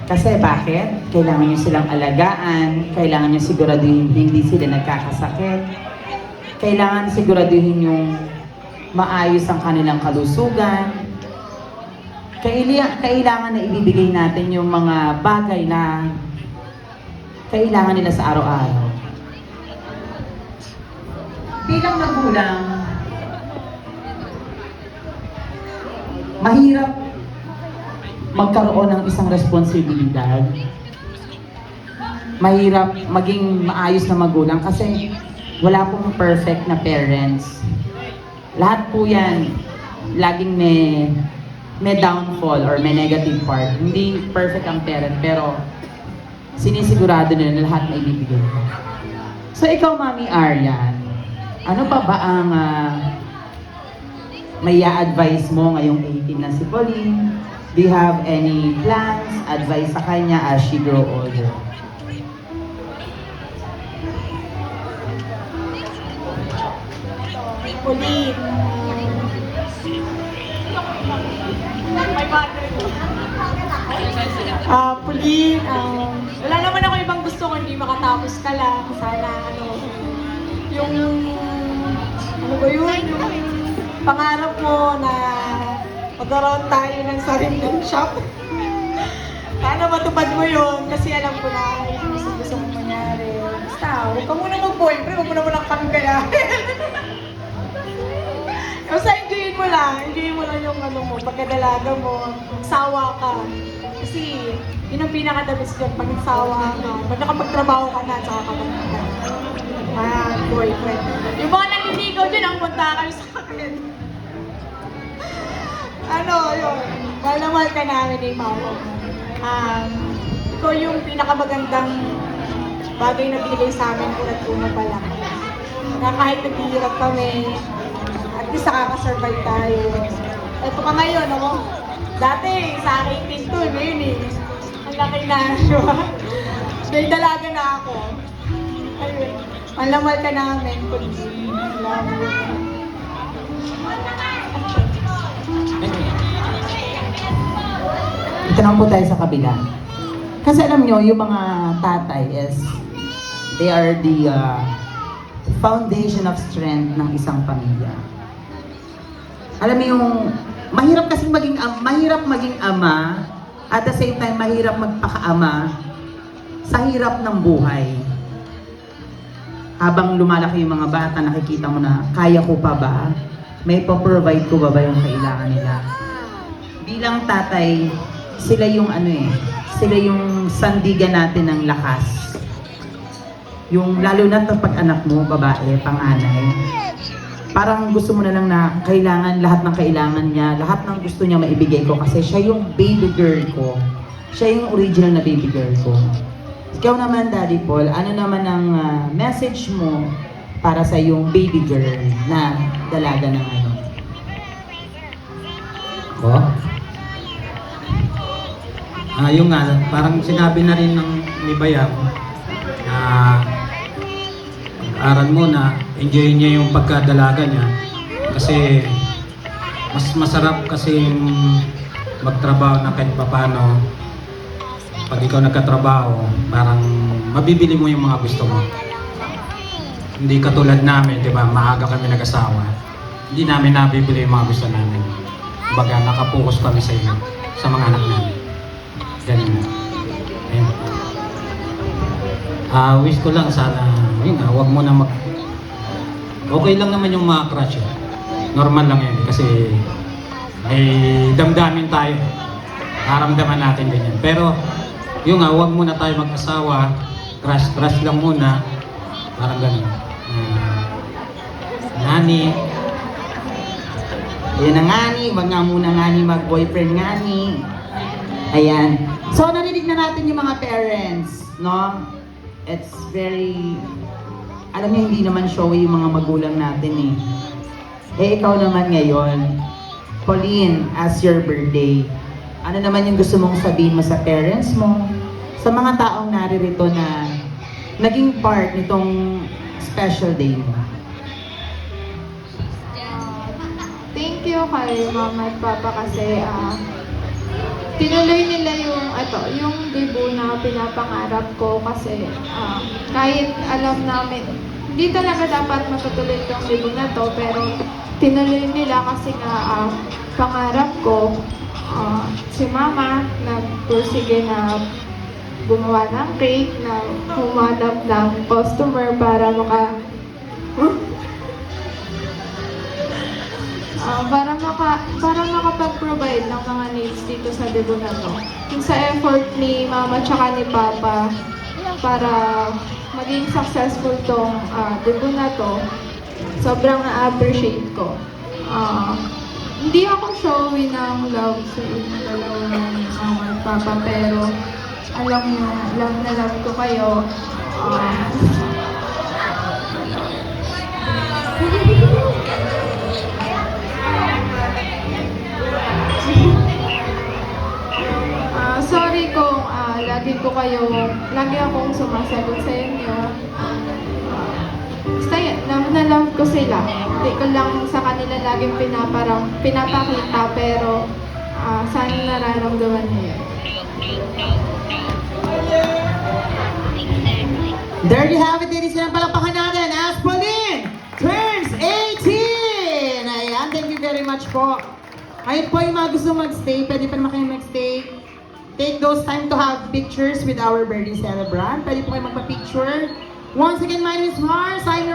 Kasi bakit? Kailangan nyo silang alagaan, kailangan nyo siguraduhin hindi sila nagkakasakit, kailangan siguraduhin yung maayos ang kanilang kalusugan, kailangan na ibibigay natin yung mga bagay na kailangan nila sa araw-araw. Bilang magulang, mahirap magkaroon ng isang responsibilidad. Mahirap maging maayos na magulang kasi wala pong perfect na parents. Lahat po yan, laging may downfall or may negative part. Hindi perfect ang parent, pero sinisigurado nila na lahat na ibibigay ko. So ikaw, Mami Aryan, ano pa ba ang may i-advise mo ngayong 18 na si Pauline? Do you have any plans, advice sa kanya as she grow older? Pauline. Pauline, wala naman ako ibang gusto kundi makatapos ka lang. Sana, yung, ano ba yun, yung pangarap mo na magkaroon tayo ng sariling shop. Sana matupad mo yun kasi alam ko na gusto mong mangyari. Basta, huwag ka muna mag-boyfriend, huwag mo na muna kami kaya. Basta enjoyin mo lang yung mo, pagkadalaga mo, sawa ka. Kasi, yun ang pinakadabis dyan, pag nagsawa ka, pag nakapagtrabaho ka na, tsaka ka boyfriend. Yung mga nanliligaw dyan, ang punta kayo sa akin. Yun, mahal na mahal ka namin ni Mama. Ito yung pinakamagandang bagay na binigay sa amin ulat una pa lang. Na kahit naghihirap kami, at least nakaka-survive tayo. Ito ka ngayon, ako. Dati, sa akin pinto, ngayon ang laki na, di ba? May dalaga na ako. Ayun, malamal ka namin, Pauline. Love you. Ito naman po tayo sa kabila. Kasi alam nyo, yung mga tatay is, they are the foundation of strength ng isang pamilya. Alam mo yung, mahirap maging ama, at the same time, mahirap magpakaama sa hirap ng buhay. Habang lumalaki yung mga bata, nakikita mo na, kaya ko pa ba? May pa-provide ko ba yung kailangan nila? Bilang tatay, sila yung sila yung sandigan natin ng lakas. Yung lalo na pag anak mo, babae, panganay, parang gusto mo na lang na kailangan, lahat ng kailangan niya, lahat ng gusto niya maibigay ko kasi siya yung baby girl ko. Siya yung original na baby girl ko. Ikaw naman, Daddy Paul, ano naman ang message mo para sa yung baby girl na dalaga ng Oh? Yung nga, parang sinabi na rin ng ni Bayang na aral mo na enjoy niya yung pagkadalaga niya kasi mas masarap kasi magtrabaho na kahit papano. Pag ikaw nagkatrabaho, parang mabibili mo yung mga gusto mo. Hindi katulad namin, di ba, maaga kami nag-asawa. Hindi namin nabibili yung mga gusto namin. Kumbaga, nakapokus kami sa inyo, sa mga anak namin. Ganun. Ayun. Wish ko lang sana, yun nga, huwag mo na okay lang naman yung mga crush. Normal lang yun kasi may damdamin tayo. Naramdaman natin ganyan. Pero, yun nga, huwag muna tayo mag-asawa. Crush lang muna. Parang ganun. Nani. Ayan na ngani, wag nga muna ngani mag-boyfriend ngani. Ayan. So, narinig na natin yung mga parents, no? It's very, alam niyo, hindi naman showy yung mga magulang natin ikaw naman ngayon, Pauline, as your birthday, ano naman yung gusto mong sabihin mo sa parents mo, sa mga taong naririto na naging part nitong special day mo? Thank you kay Mama at Papa kasi tinuloy nila yung pinapangarap ko kasi kahit alam namin, hindi talaga dapat matutuloy itong libong na to, pero tinuloy nila kasi nga pangarap ko. Si Mama nagpursige na gumawa ng cake, na humanap ng customer para para makapag-provide ng mga needs dito sa debo na to. Yung sa effort ni Mama tsaka ni Papa para maging successful tong debo na to, sobrang na-appreciate ko. Hindi ako showy ng love sa inyo dalawa ng Mama at Papa, pero alam niyo, love na love ko kayo. Sorry kung lagi akong sumasagot sa inyo. Basta love na love ko sila. Hindi ko lang sa kanila laging pinapakita, pero sana nararamdaman niyo yun. There you have it, ladies and palakpakan natin as Pauline turns 18! Ayan, thank you very much po. Ayun po yung mga gusto magstay, pwede pa naman kayo magstay. Take those time to have pictures with our birthday celebrant. Pwede po kayo magpa-picture. Once again, my name is Mars. I'm your